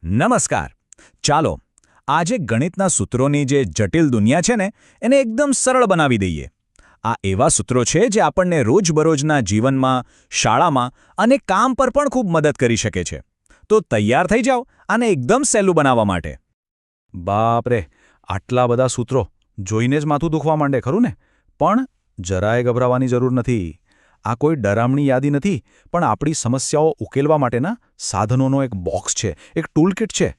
નમસ્કાર. ચાલો આજે ગણિતના સૂત્રોની જે જટિલ દુનિયા છે ને એને એકદમ સરળ બનાવી દઈએ. આ એવા સૂત્રો છે જે આપણને રોજબરોજના જીવનમાં, શાળામાં અને કામ પર પણ ખૂબ મદદ કરી શકે છે. તો તૈયાર થઈ જાઓ આને એકદમ સહેલું બનાવવા માટે. બાપ રે, આટલા બધા સૂત્રો જોઈને જ માથું દુખવા માંડે ખરું ને? પણ જરાય ગભરાવાની જરૂર નથી. આ કોઈ ડરામણી યાદી નથી, પણ આપણી સમસ્યાઓ ઉકેલવા માટેના સાધનોનો એક બોક્સ છે, એક ટૂલકિટ છે.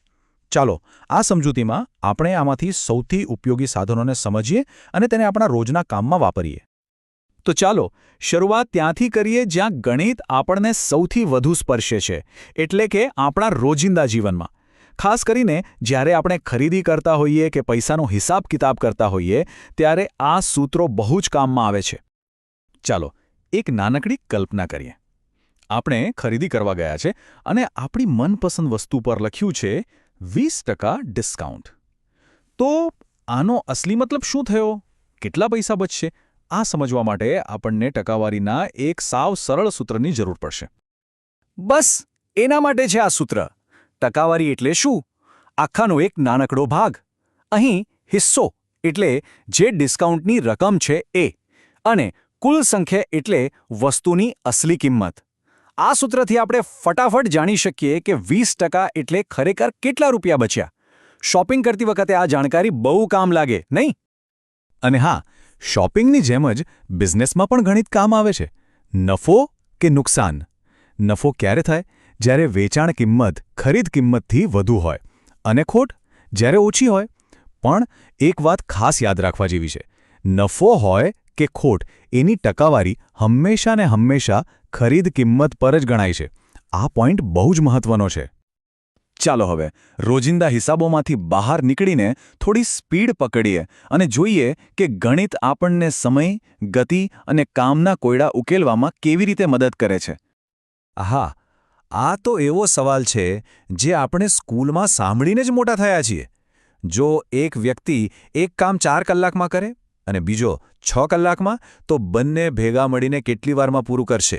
ચાલો આ સમજૂતીમાં આપણે આમાંથી સૌથી ઉપયોગી સાધનોને સમજીએ અને તેને આપણા રોજના કામમાં વાપરીએ. તો ચાલો શરૂઆત ત્યાંથી કરીએ જ્યાં ગણિત આપણને સૌથી વધુ સ્પર્શે છે, એટલે કે આપણા રોજિંદા જીવનમાં. ખાસ કરીને જ્યારે આપણે ખરીદી કરતા હોઈએ કે પૈસાનો હિસાબ કિતાબ કરતા હોઈએ ત્યારે આ સૂત્રો બહુ જ કામમાં આવે છે. ચાલો એક નાનકડી કલ્પના કરીએ. આપણે ખરીદી કરવા ગયા છે અને આપણી મનપસંદ વસ્તુ પર લખ્યું છે 20% ડિસ્કાઉન્ટ. તો આનો અસલી મતલબ શું થયો? કેટલા પૈસા બચશે? આ સમજવા માટે આપણને ટકાવારીના એક સાવ સરળ સૂત્રની જરૂર પડશે. બસ એના માટે છે આ સૂત્ર. ટકાવારી એટલે શું? આખાનો એક નાનકડો ભાગ. અહીં હિસ્સો એટલે જે ડિસ્કાઉન્ટની રકમ છે એ, અને કુલ સંખ્યા એટલે વસ્તુની અસલી કિંમત. આ સૂત્રથી આપણે ફટાફટ જાણી શકીએ કે 20% એટલે ખરેખર કેટલા રૂપિયા બચ્યા. શોપિંગ કરતી વખતે આ જાણકારી બહુ કામ લાગે, નહીં? અને હા, શોપિંગની જેમ જ બિઝનેસમાં પણ ગણિત કામ આવે છે. નફો કે નુકસાન? નફો ક્યારે થાય? જ્યારે વેચાણ કિંમત ખરીદ કિંમતથી વધુ હોય, અને ખોટ જ્યારે ઓછી હોય. પણ એક વાત ખાસ યાદ રાખવા જેવી છે. નફો હોય કે ખોટ, એની ટકાવારી હંમેશા ને હંમેશા ખરીદ કિંમત પર જ ગણાય છે. આ પોઈન્ટ બહુ જ મહત્વનો છે. ચાલો હવે રોજિંદા હિસાબોમાંથી બહાર નીકળીને થોડી સ્પીડ પકડીએ અને જોઈએ કે ગણિત આપણને સમય, ગતિ અને કામના કોયડા ઉકેલવામાં કેવી રીતે મદદ કરે છે. આહા, આ તો એવો સવાલ છે જે આપણે સ્કૂલમાં સાંભળીને જ મોટા થયા છીએ. જો એક વ્યક્તિ એક કામ 4 કલાકમાં કરે અને બીજો 6 કલાકમાં, તો બંને ભેગા મળીને કેટલી વારમાં પૂરું કરશે?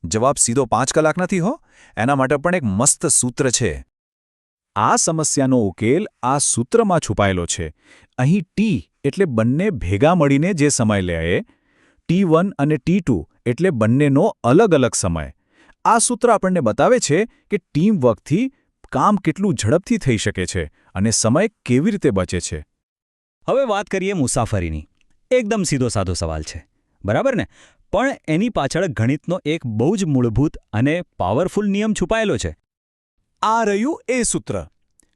જવાબ સીધો 5 કલાક નથી હો. એના માટે પણ એક મસ્ત સૂત્ર છે. આ સમસ્યાનો ઉકેલ આ સૂત્રમાં છુપાયેલો છે. અહીં ટી એટલે બંને ભેગા મળીને જે સમય લે, T1 અને T2 એટલે બંનેનો અલગ અલગ સમય. આ સૂત્ર આપણને બતાવે છે કે ટીમ વર્કથી કામ કેટલું ઝડપથી થઈ શકે છે અને સમય કેવી રીતે બચે છે. હવે વાત કરીએ મુસાફરીની. એકદમ સીધો સાધો સવાલ છે, બરાબર ને? પણ એની પાછળ ગણિતનો એક બહુ જ મૂળભૂત અને પાવરફુલ નિયમ છુપાયેલો છે. આ રહ્યું એ સૂત્ર.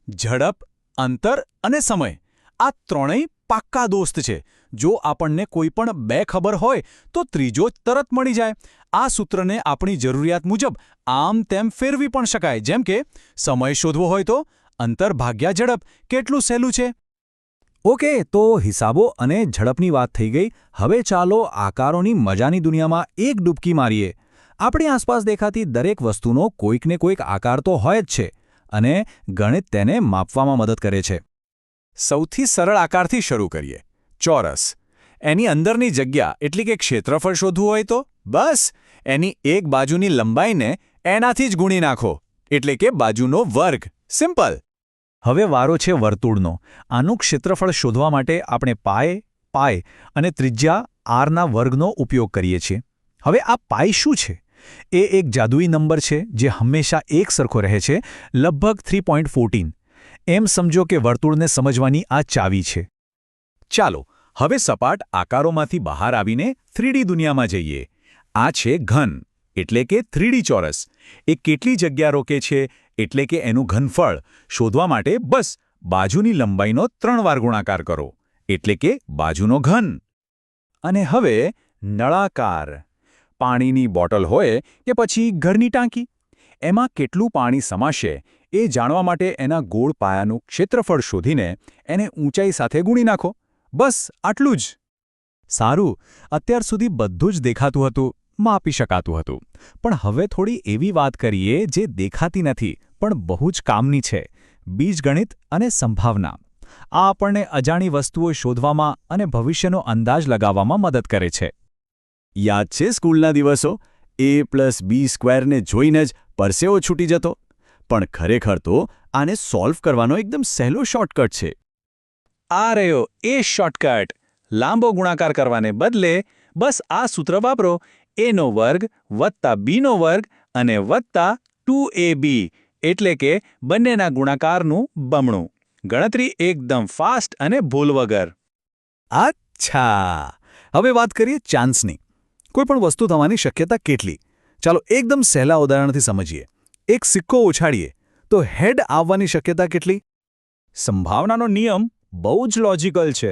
ઝડપ, અંતર અને સમય, આ ત્રણેય પાક્કા દોસ્ત છે. જો આપણને કોઈ પણ બે ખબર હોય તો ત્રીજો તરત મળી જાય. આ સૂત્રને આપણી જરૂરિયાત મુજબ આમ તેમ ફેરવી પણ શકાય. જેમ કે સમય શોધવો હોય તો અંતર ભાગ્યા ઝડપ કેટલું સહેલું છે. ઓકે, તો હિસાબો અને ઝડપની વાત થઈ ગઈ. હવે ચાલો આકારોની મજાની દુનિયામાં એક ડૂબકી મારીએ. આપણી આસપાસ દેખાતી દરેક વસ્તુનો કોઈકને કોઈક આકાર તો હોય જ છે, અને ગણિત તેને માપવામાં મદદ કરે છે. સૌથી સરળ આકારથી શરૂ કરીએ. ચોરસ. એની અંદરની જગ્યા એટલે કે ક્ષેત્રફળ શોધવું હોય તો બસ એની એક બાજુની લંબાઈને એનાથી જ ગુણી નાખો, એટલે કે બાજુનો વર્ગ. સિમ્પલ. હવે વારો છે વર્તુળનો. આનું ક્ષેત્રફળ શોધવા માટે આપણે પાય અને ત્રિજ્યા આરના વર્ગનો ઉપયોગ કરીએ છીએ. હવે આ પાય શું છે? એ એક જાદુઈ નંબર છે જે હંમેશા એક સરખો રહે છે, લગભગ 3.14. એમ સમજો કે વર્તુળને સમજવાની આ ચાવી છે. ચાલો હવે સપાટ આકારોમાંથી બહાર આવીને 3D દુનિયામાં જઈએ. આ છે ઘન, એટલે કે 3D ચોરસ. એ કેટલી જગ્યા રોકે છે એટલે કે એનું ઘનફળ શોધવા માટે બસ બાજુની લંબાઈનો 3 વાર ગુણાકાર કરો, એટલે કે બાજુનો ઘન. અને હવે નળાકાર. પાણીની બોટલ હોય કે પછી ઘરની ટાંકી, એમાં કેટલું પાણી સમાશે એ જાણવા માટે એના ગોળ પાયાનું ક્ષેત્રફળ શોધીને એને ઊંચાઈ સાથે ગુણી નાખો. બસ આટલું જ. સારું, અત્યાર સુધી બધું જ દેખાતું હતું, માપી શકાતું હતું. પણ હવે થોડી એવી વાત કરીએ જે દેખાતી નથી પણ બહુ જ કામની છે. બીજગણિત અને સંભાવના. આ આપણને અજાણી વસ્તુઓ શોધવામાં અને ભવિષ્યનો અંદાજ લગાવવામાં મદદ કરે છે. યાદ છે સ્કૂલના દિવસો? a+b² ને જોઈને જ પરસેવો છૂટી જતો. પણ ખરેખર તો આને સોલ્વ કરવાનો એકદમ સહેલો શોર્ટકટ છે. આ રહ્યો એ શોર્ટકટ. લાંબો ગુણાકાર કરવાને બદલે બસ આ સૂત્ર વાપરો: a નો વર્ગ વત્તા b નો વર્ગ અને વત્તા 2ab, એટલે કે બંનેના ગુણાકારનું બમણું. ગણતરી એકદમ ફાસ્ટ અને ભૂલ વગર. અચ્છા, હવે વાત કરીએ ચાન્સની. કોઈ પણ વસ્તુ થવાની શક્યતા કેટલી? ચાલો એકદમ સહેલા ઉદાહરણથી સમજીએ. એક સિક્કો ઉછાળીએ તો હેડ આવવાની શક્યતા કેટલી? સંભાવનાનો નિયમ બહુ જ લોજિકલ છે.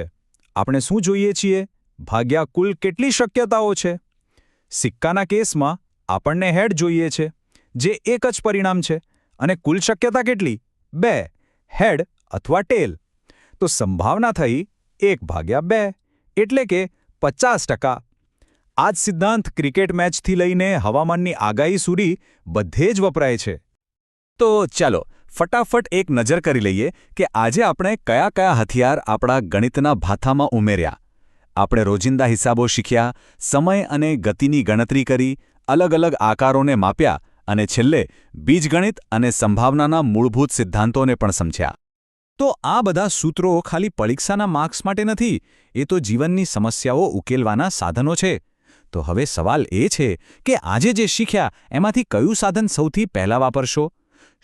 આપણે શું જોઈએ છીએ ભાગ્યા કુલ કેટલી શક્યતાઓ છે. સિક્કાના કેસમાં આપણને હેડ જોઈએ છે, જે એક જ પરિણામ છે, અને કુલ શક્યતા કેટલી? 2, હેડ અથવા ટેલ. તો સંભાવના થઈ 1/2, એટલે કે 50%. આ જ સિદ્ધાંત ક્રિકેટ મેચથી લઈને હવામાનની આગાહી સુધી બધે જ વપરાય છે. તો ચાલો ફટાફટ એક નજર કરી લઈએ કે આજે આપણે કયા કયા હથિયાર આપણા ગણિતના ભાથામાં ઉમેર્યા. આપણે રોજિંદા હિસાબો શીખ્યા, સમય અને ગતિની ગણતરી કરી, અલગ અલગ આકારોને માપ્યા અને છેલ્લે બીજગણિત અને સંભાવનાના મૂળભૂત સિદ્ધાંતોને પણ સમજ્યા. તો આ બધા સૂત્રો ખાલી પરીક્ષાના માર્ક્સ માટે નથી, એ તો જીવનની સમસ્યાઓ ઉકેલવાના સાધનો છે. તો હવે સવાલ એ છે કે આજે જે શીખ્યા એમાંથી કયું સાધન સૌથી પહેલાં વાપરશો?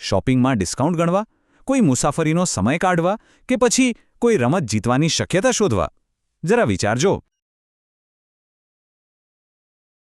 શોપિંગમાં ડિસ્કાઉન્ટ ગણવા, કોઈ મુસાફરીનો સમય કાઢવા, કે પછી કોઈ રમત જીતવાની શક્યતા શોધવા? જરા વિચારજો.